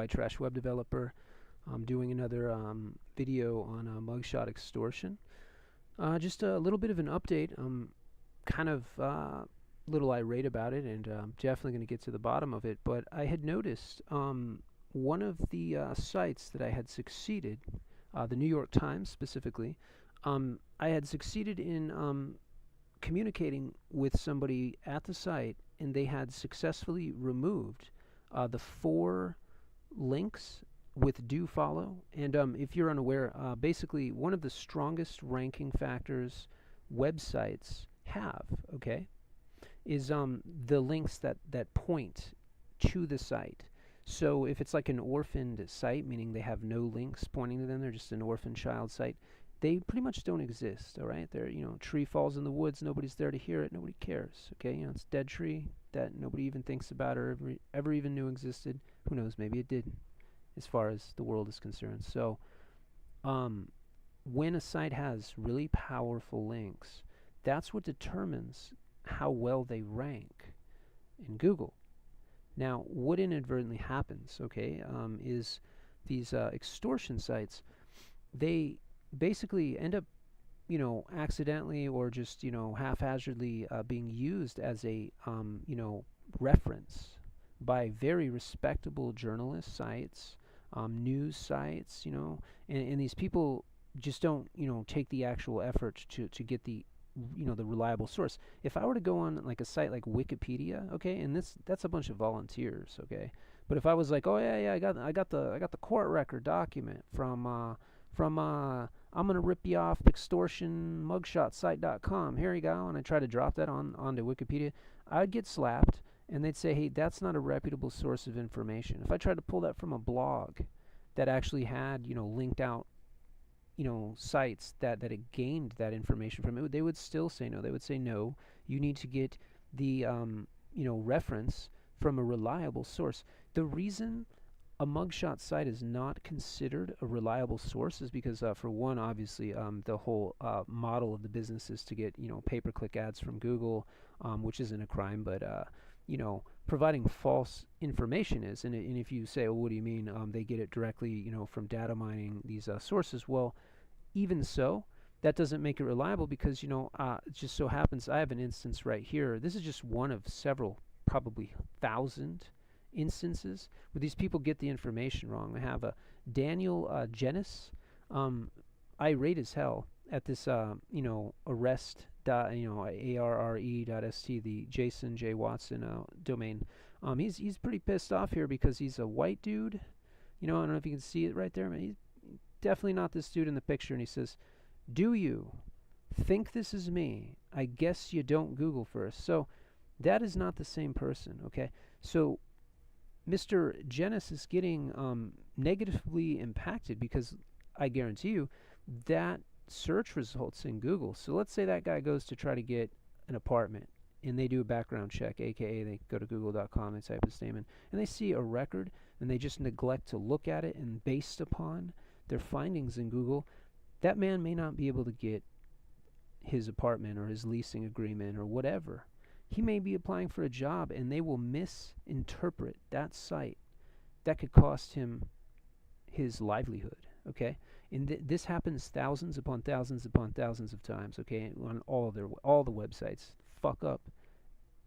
white trash web developer. I'm doing another video on mugshot extortion. Just a little bit of an update. I'm kind of little irate about it, and definitely going to get to the bottom of it. But I had noticed one of the sites that I had succeeded, the New York Times specifically, I had succeeded in communicating with somebody at the site, and they had successfully removed the 4 links with do follow. And if you're unaware, basically one of the strongest ranking factors websites have, okay, is the links that point to the site. So if it's like an orphaned site, meaning they have no links pointing to them, they're just an orphan child site, they pretty much don't exist, all right? They're, tree falls in the woods, nobody's there to hear it, nobody cares, okay? It's a dead tree that nobody even thinks about or ever even knew existed. Who knows, maybe it didn't, as far as the world is concerned. So when a site has really powerful links, that's what determines how well they rank in Google. Now, what inadvertently happens, okay, is these extortion sites, they basically end up, accidentally or just, haphazardly being used as a, reference by very respectable journalist sites, news sites, and these people just don't, take the actual effort to get the the reliable source. If I were to go on like a site like Wikipedia, okay, and that's a bunch of volunteers, okay, but if I was like, oh yeah, I got the court record document from I'm gonna rip you off extortion mugshotsite.com, here you go, and I try to drop that onto Wikipedia, I'd get slapped, and they'd say, hey, that's not a reputable source of information. If I tried to pull that from a blog that actually had linked out sites that it gained that information from it, they would still say no. They would say, no, you need to get the reference from a reliable source. The reason a mugshot site is not considered a reliable source is because, for one, obviously, the whole model of the business is to get pay-per-click ads from Google, which isn't a crime, but providing false information is. And if you say, well, what do you mean? They get it directly, from data mining these sources. Well, even so, that doesn't make it reliable because, it just so happens I have an instance right here. This is just one of several, probably 1,000 instances where these people get the information wrong. I have a Daniel Genis, irate as hell at this, Arre.st, Arre.st, the Jason J. Watson domain. He's pretty pissed off here because he's a white dude. I don't know if you can see it right there, man. He's definitely not this dude in the picture. And he says, do you think this is me? I guess you don't Google first. So that is not the same person, okay? So Mr. Genis is getting negatively impacted because I guarantee you that search results in Google. So let's say that guy goes to try to get an apartment and they do a background check, aka they go to google.com and type his name in, and they see a record and they just neglect to look at it, and based upon their findings in Google, that man may not be able to get his apartment or his leasing agreement or whatever. He may be applying for a job and they will misinterpret that site. That could cost him his livelihood, okay? And this happens thousands upon thousands upon thousands of times, okay? On all the websites fuck up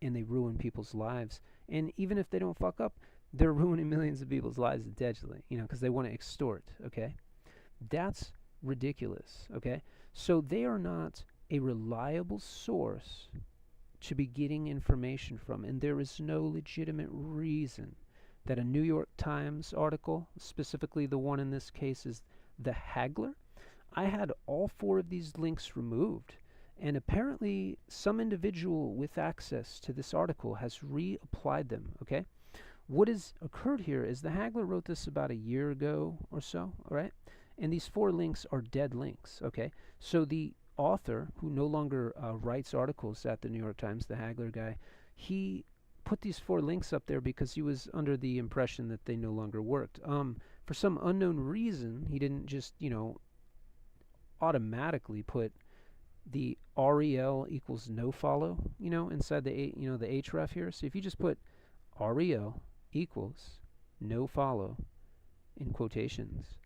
and they ruin people's lives. And even if they don't fuck up, they're ruining millions of people's lives intentionally, because they want to extort, okay? That's ridiculous, okay? So they are not a reliable source to be getting information from, and there is no legitimate reason that a New York Times article, specifically the one in this case is The Haggler, I had all 4 of these links removed, and apparently some individual with access to this article has reapplied them, okay? What has occurred here is The Haggler wrote this about a year ago or so, all right? And these 4 links are dead links, okay? So the author, who no longer writes articles at the New York Times, the Haggler guy, he put these 4 links up there because he was under the impression that they no longer worked. For some unknown reason, he didn't just, automatically put the REL equals no follow, inside the the href here. So if you just put REL equals no follow, in quotations,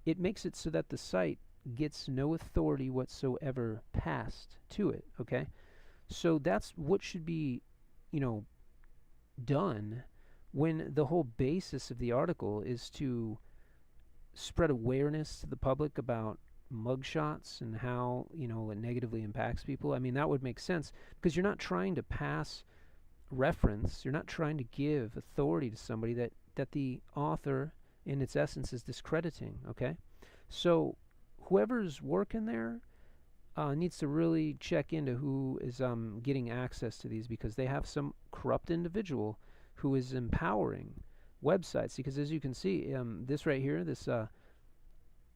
it makes it so that the site gets no authority whatsoever passed to it, okay? So that's what should be, you know, done when the whole basis of the article is to spread awareness to the public about mugshots and how, you know, it negatively impacts people. I mean, that would make sense because you're not trying to pass reference, you're not trying to give authority to somebody that the author in its essence is discrediting, okay? So whoever's working there needs to really check into who is getting access to these, because they have some corrupt individual who is empowering websites. Because as you can see, this right here, this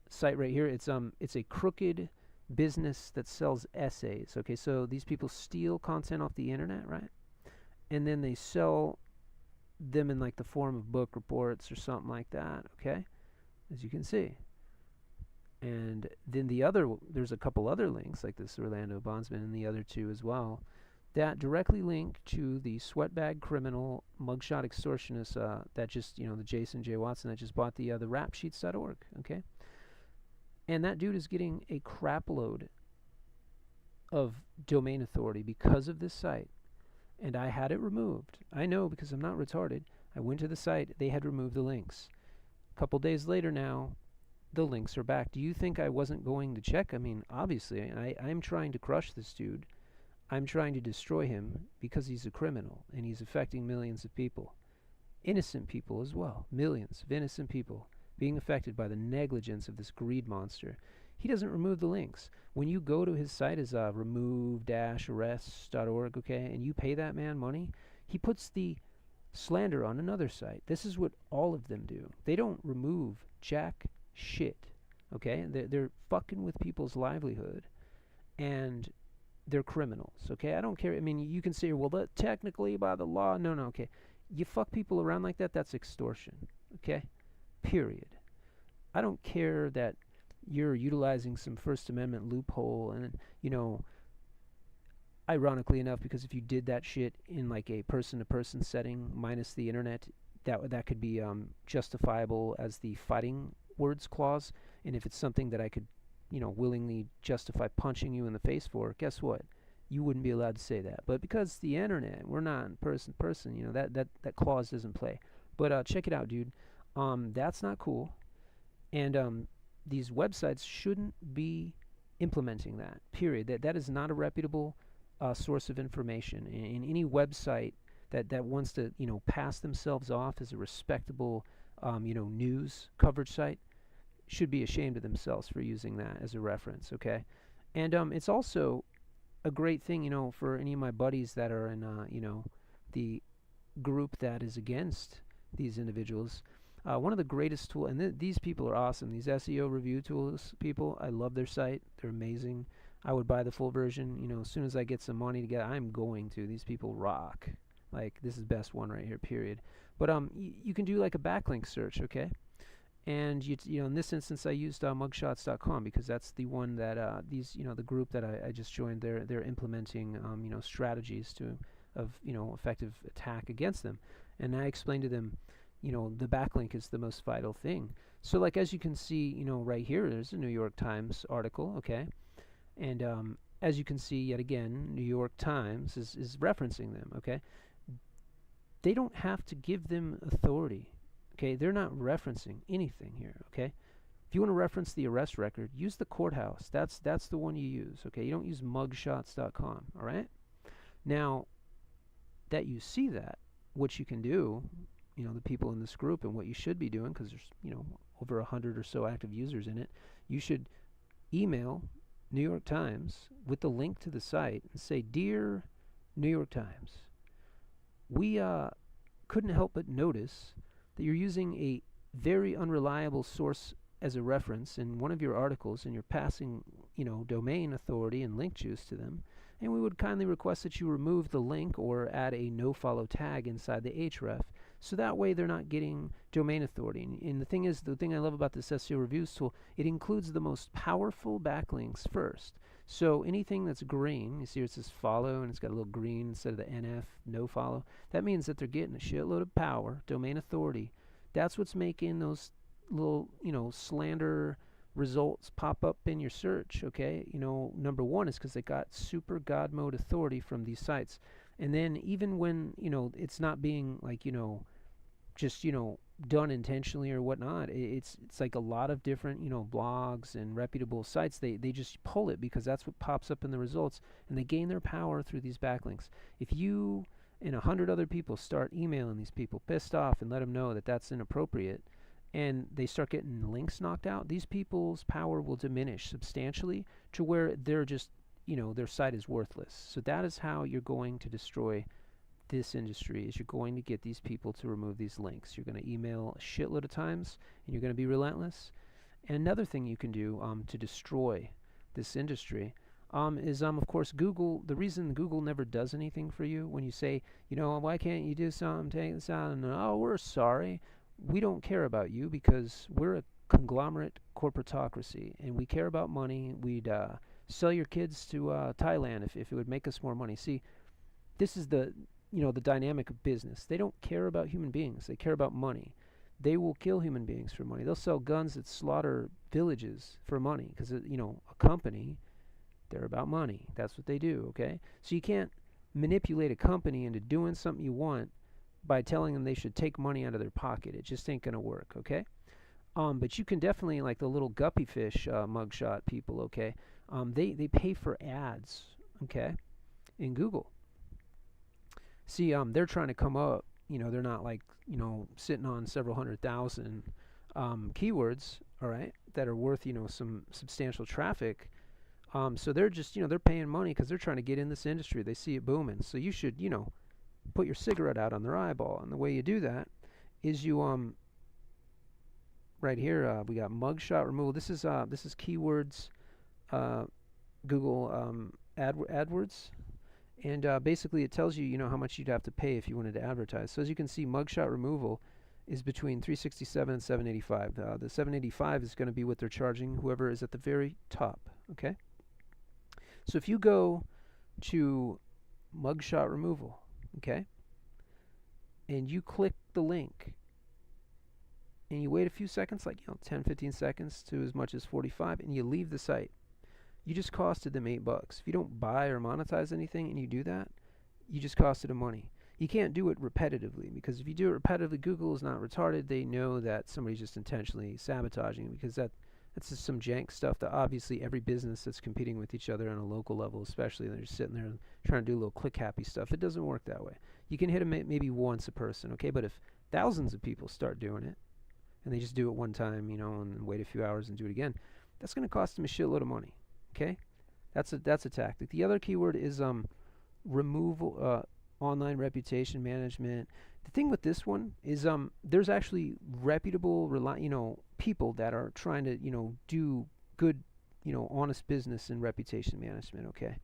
site right here, it's a crooked business that sells essays. Okay, so these people steal content off the internet, right? And then they sell them in like the form of book reports or something like that. Okay, as you can see. And then there's a couple other links like this Orlando Bondsman and the other two as well that directly link to the sweatbag criminal mugshot extortionist that just, you know, the Jason J. Watson that just bought the rapsheets.org, okay? And that dude is getting a crap load of domain authority because of this site. And I had it removed. I know because I'm not retarded. I went to the site, they had removed the links. A couple days later now, the links are back. Do you think I wasn't going to check? I mean, obviously, I'm trying to crush this dude. I'm trying to destroy him because he's a criminal and he's affecting millions of people. Innocent people as well. Millions of innocent people being affected by the negligence of this greed monster. He doesn't remove the links. When you go to his site as remove-arrest.org, okay, and you pay that man money, he puts the slander on another site. This is what all of them do. They don't remove jack shit, okay? They're fucking with people's livelihood, and they're criminals, okay? I don't care. I mean, you can say, well, that technically by the law, no, okay. You fuck people around like that, that's extortion, okay? Period. I don't care that you're utilizing some First Amendment loophole, and, you know, ironically enough, because if you did that shit in like a person-to-person setting minus the internet, that could be justifiable as the fighting words clause. And if it's something that I could, you know, willingly justify punching you in the face for, guess what? You wouldn't be allowed to say that. But because the internet, we're not in person, you know, that clause doesn't play. But check it out, dude. That's not cool. And these websites shouldn't be implementing that. Period. That is not a reputable source of information. In any website that wants to, you know, pass themselves off as a respectable, you know, news coverage site, should be ashamed of themselves for using that as a reference, okay? And it's also a great thing, you know, for any of my buddies that are in, you know, the group that is against these individuals. One of the greatest tools, and these people are awesome, these SEO review tools people, I love their site, they're amazing. I would buy the full version, you know, as soon as I get some money to get, I'm going to. These people rock. Like, this is the best one right here, period. But you can do like a backlink search, okay? And you know, in this instance, I used mugshots.com because that's the one that these, you know, the group that I just joined. They're implementing, you know, strategies of, you know, effective attack against them. And I explained to them, you know, the backlink is the most vital thing. So, like, as you can see, you know, right here, there's a New York Times article, okay, and as you can see, yet again, New York Times is referencing them, okay. They don't have to give them authority. Okay, they're not referencing anything here, okay? If you want to reference the arrest record, use the courthouse. That's the one you use, okay? You don't use mugshots.com, all right? Now, that you see that, what you can do, you know, the people in this group and what you should be doing, because there's, you know, over 100 or so active users in it, you should email New York Times with the link to the site and say, Dear New York Times, we couldn't help but notice that you're using a very unreliable source as a reference in one of your articles, and you're passing, you know, domain authority and link juice to them, and we would kindly request that you remove the link or add a no-follow tag inside the href, so that way they're not getting domain authority. And the thing is, the thing I love about this SEO reviews tool, it includes the most powerful backlinks first. So anything that's green, you see it says follow, and it's got a little green instead of the NF, no follow. That means that they're getting a shitload of power, domain authority. That's what's making those little, slander results pop up in your search, okay? Number one is because they got super God mode authority from these sites. And then even when, it's not being like, just, done intentionally or whatnot, it's like a lot of different, blogs and reputable sites, they just pull it because that's what pops up in the results, and they gain their power through these backlinks. If you and 100 other people start emailing these people pissed off and let them know that that's inappropriate, and they start getting links knocked out, these people's power will diminish substantially to where they're just, their site is worthless. So that is how you're going to destroy this industry, is you're going to get these people to remove these links. You're going to email a shitload of times, and you're going to be relentless. And another thing you can do to destroy this industry is, of course, Google. The reason Google never does anything for you when you say, why can't you do something, take this out, and oh, we're sorry. We don't care about you because we're a conglomerate corporatocracy, and we care about money. We'd sell your kids to Thailand if it would make us more money. See, this is the dynamic of business. They don't care about human beings. They care about money. They will kill human beings for money. They'll sell guns that slaughter villages for money because, a company, they're about money. That's what they do, okay? So you can't manipulate a company into doing something you want by telling them they should take money out of their pocket. It just ain't going to work, okay? But you can definitely, like the little guppy fish mugshot people, okay? They pay for ads, okay, in Google. See, they're trying to come up, they're not like, sitting on several 100,000 keywords, all right, that are worth, some substantial traffic. So they're just, they're paying money because they're trying to get in this industry. They see it booming. So you should, put your cigarette out on their eyeball. And the way you do that is you, right here, we got mugshot removal. This is keywords, Google AdWords. And basically it tells you, how much you'd have to pay if you wanted to advertise. So as you can see, mugshot removal is between $367 and $785. The $785 is going to be what they're charging whoever is at the very top, okay? So if you go to mugshot removal, okay, and you click the link, and you wait a few seconds, like 10, 15 seconds to as much as 45, and you leave the site, you just costed them $8. If you don't buy or monetize anything and you do that, you just costed them money. You can't do it repetitively, because if you do it repetitively, Google is not retarded. They know that somebody's just intentionally sabotaging, because that's just some jank stuff that obviously every business that's competing with each other on a local level, especially, they're just sitting there trying to do a little click happy stuff. It doesn't work that way. You can hit them maybe once a person, okay? But if thousands of people start doing it, and they just do it one time, and wait a few hours and do it again, that's going to cost them a shitload of money. Okay, that's a tactic. The other keyword is removal, online reputation management. The thing with this one is there's actually reputable, people that are trying to do good, honest business in reputation management. Okay,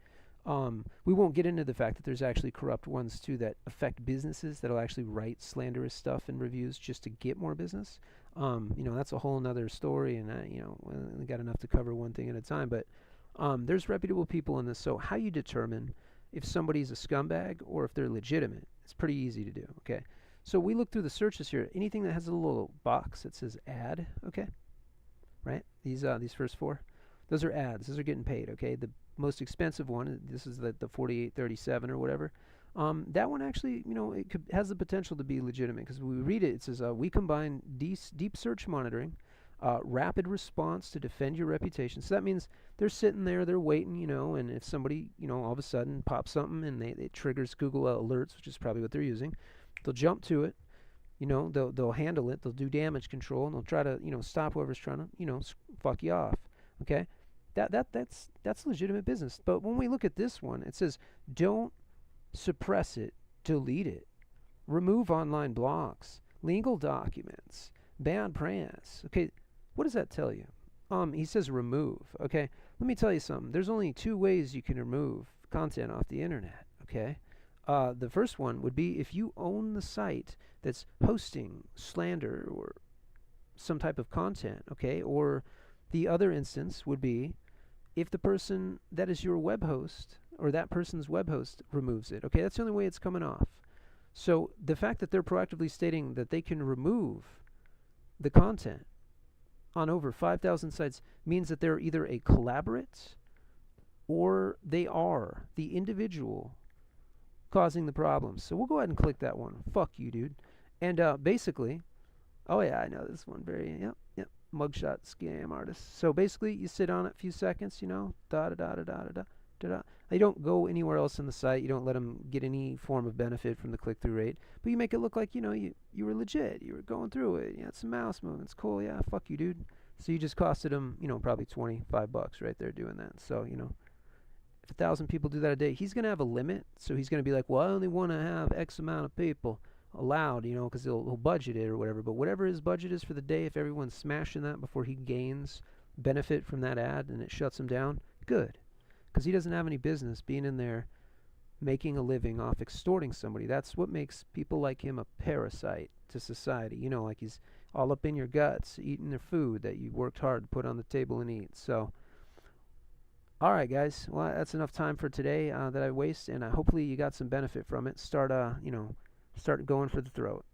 we won't get into the fact that there's actually corrupt ones too that affect businesses that'll actually write slanderous stuff in reviews just to get more business. That's a whole nother story, and we got enough to cover one thing at a time, but. There's reputable people in this, so how you determine if somebody's a scumbag or if they're legitimate, it's pretty easy to do, okay? So we look through the searches here. Anything that has a little box that says ad, okay? Right? These first four, those are ads. Those are getting paid, okay? The most expensive one, this is the 4837 or whatever. That one actually, it has the potential to be legitimate, because when we read it, it says, we combine deep search monitoring, rapid response to defend your reputation. So that means they're sitting there, they're waiting, and if somebody, all of a sudden pops something and it triggers Google alerts, which is probably what they're using, they'll jump to it, they'll handle it, they'll do damage control, and they'll try to, stop whoever's trying to, fuck you off, okay? That's legitimate business. But when we look at this one, it says, don't suppress it, delete it, remove online blogs, legal documents, ban press, okay? What does that tell you? He says remove, okay? Let me tell you something. There's only two ways you can remove content off the internet, okay? The first one would be if you own the site that's hosting slander or some type of content, okay? Or the other instance would be if the person that is your web host or that person's web host removes it, okay? That's the only way it's coming off. So the fact that they're proactively stating that they can remove the content, on over 5,000 sites means that they're either a collaborate or they are the individual causing the problems. So we'll go ahead and click that one. Fuck you, dude. And basically, oh yeah, I know this one very, yep, mugshot scam artist. So basically, you sit on it a few seconds, you know, da-da-da-da-da-da-da. You don't go anywhere else on the site. You don't let them get any form of benefit from the click-through rate. But you make it look like, you know, you were legit. You were going through it. You had some mouse movements. Cool, yeah, fuck you, dude. So you just costed them, you know, probably $25 right there doing that. So, you know, if 1,000 people do that a day, he's going to have a limit. So he's going to be like, well, I only want to have X amount of people allowed, you know, because he'll budget it or whatever. But whatever his budget is for the day, if everyone's smashing that before he gains benefit from that ad and it shuts him down, good. Because he doesn't have any business being in there making a living off extorting somebody. That's what makes people like him a parasite to society. You know, like he's all up in your guts, eating their food that you worked hard to put on the table and eat. So, all right, guys. Well, that's enough time for today that I waste, and hopefully you got some benefit from it. Start going for the throat.